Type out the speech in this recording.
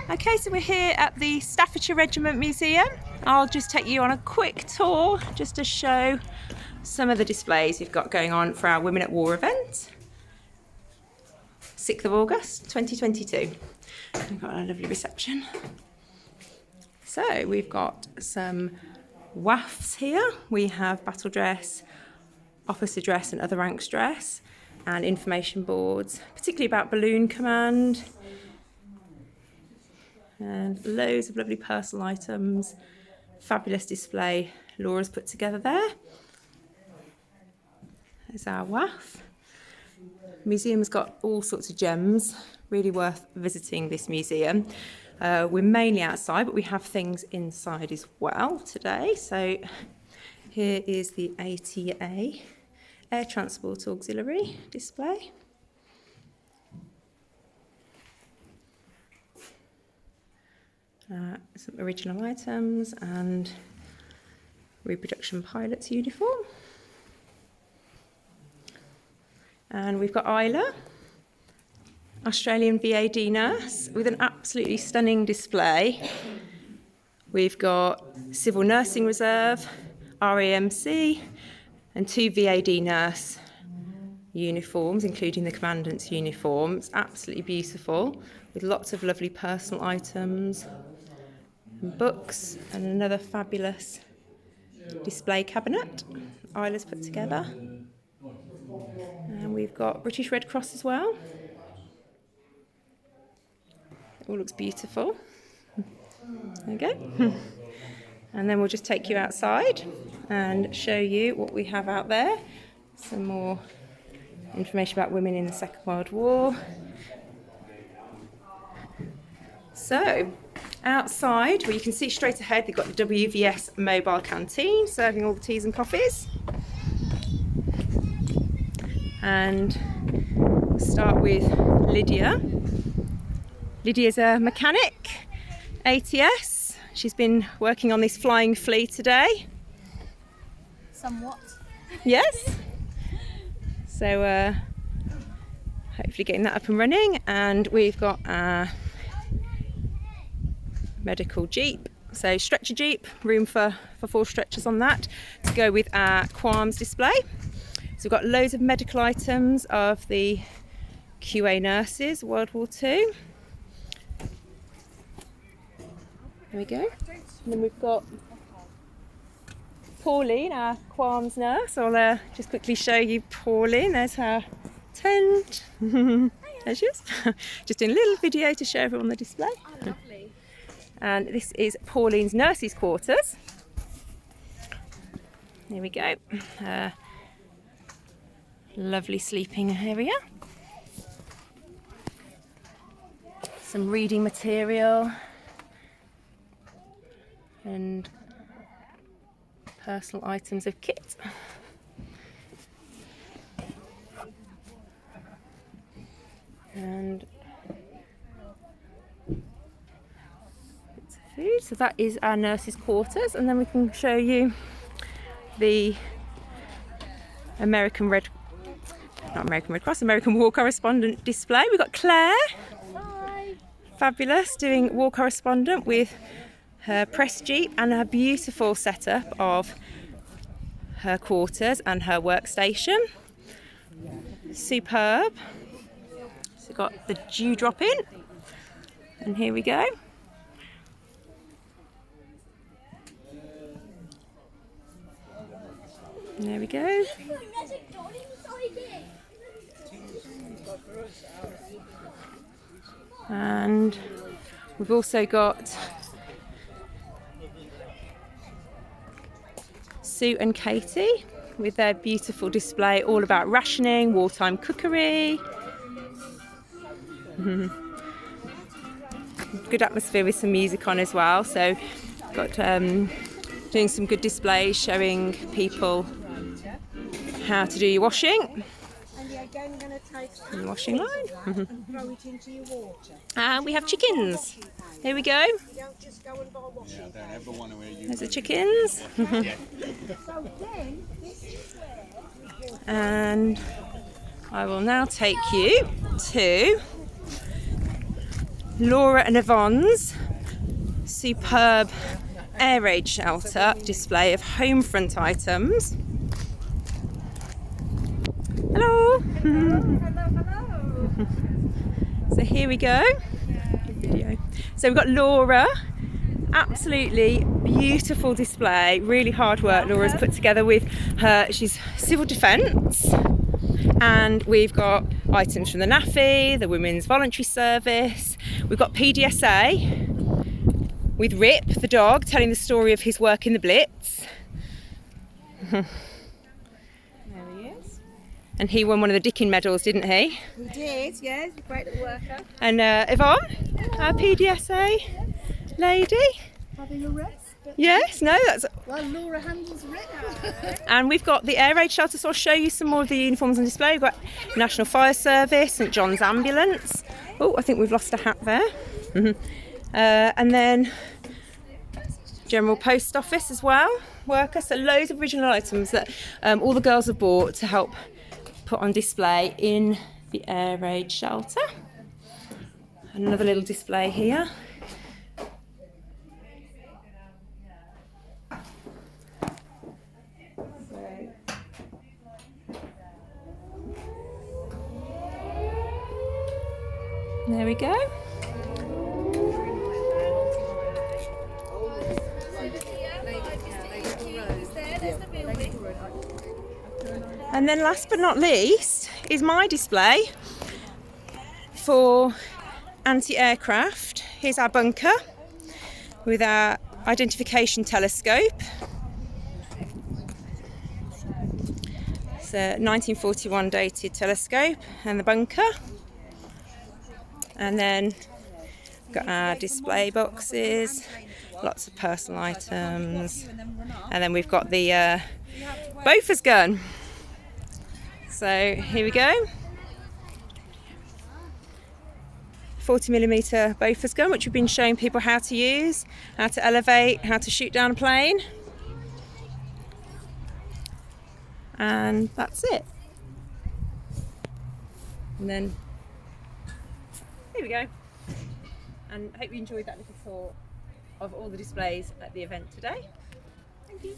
Okay, so we're here at the Staffordshire Regiment Museum. I'll just take you on a quick tour just to show some of the displays we've got going on for our Women at War event. 6th of August 2022. We've got a lovely reception. So we've got some wafts here. We have battle dress, officer dress and other ranks dress, and information boards, particularly about balloon command. And loads of lovely personal items. Fabulous display Laura's put together there. There's our WAF. Museum's got all sorts of gems. Really worth visiting this museum. We're mainly outside, but we have things inside as well today. So here is the ATA, Air Transport Auxiliary display. Some original items and reproduction pilot's uniform. And we've got Isla, Australian VAD nurse, with an absolutely stunning display. We've got Civil Nursing Reserve, RAMC, and 2 VAD nurse uniforms, including the commandant's uniform. It's absolutely beautiful, with lots of lovely personal items, and books, and another fabulous display cabinet Isla's put together. And we've got British Red Cross as well. It all looks beautiful. There you go. And then we'll just take you outside and show you what we have out there. Some more information about women in the Second World War. So, outside, well, you can see straight ahead, they've got the WVS mobile canteen, serving all the teas and coffees. And we'll start with Lydia. Lydia's a mechanic, ATS. She's been working on this flying flea today. Somewhat. Yes. So hopefully getting that up and running. And we've got our medical jeep. So stretcher jeep, room for 4 stretchers on that to go with our qualms display. So we've got loads of medical items of the QA nurses, World War II. There we go. And then we've got Pauline, our qualms nurse. I'll just quickly show you Pauline. There's her tent. There she is. Just doing a little video to show everyone the display. Oh, lovely. And this is Pauline's nurses' quarters. There we go. Lovely sleeping area. Some reading material and personal items of kit. And bits of food. So that is our nurses' quarters, and then we can show you the American War Correspondent display. We've got Claire. Hi. Fabulous, doing War Correspondent with her press jeep and her beautiful setup of her quarters and her workstation. Superb. So we've got the dew drop in, and here we go. And there we go. And we've also got Sue and Katie with their beautiful display all about rationing, wartime cookery. Good atmosphere with some music on as well. So got doing some good displays showing people how to do your washing. And you're again going to take And the washing line. and throw it into your water. And we have chickens. Here we go. You don't just go and buy washing powder. There's the chickens. So then, this is where... And I will now take you to Laura and Yvonne's superb air raid shelter display of home front items. Hello. So here we go. So we've got Laura. Absolutely beautiful display, really hard work Laura's put together with her, she's civil defence, and we've got items from the NAFI, the Women's Voluntary Service, we've got PDSA with Rip the dog telling the story of his work in the Blitz. There he is. And he won one of the Dickin medals, didn't he? He did, yes, great little worker. And Yvonne, our PDSA lady. Having a rest. Yes, no, that's... Well, Laura handles Rick. And we've got the air raid shelter, so I'll show you some more of the uniforms on display. We've got National Fire Service, St John's Ambulance. Oh, I think we've lost a hat there. And then General Post Office as well, worker. So loads of original items that all the girls have bought to help put on display in the air raid shelter. Another little display here. There we go. And then last but not least is my display for anti-aircraft. Here's our bunker with our identification telescope. It's a 1941 dated telescope and the bunker. And then got our display boxes, lots of personal items, and then we've got the Bofors gun. So here we go, 40mm Bofors gun, which we've been showing people how to use, how to elevate, how to shoot down a plane, and that's it. And then here we go, and I hope you enjoyed that little tour of all the displays at the event today. Thank you.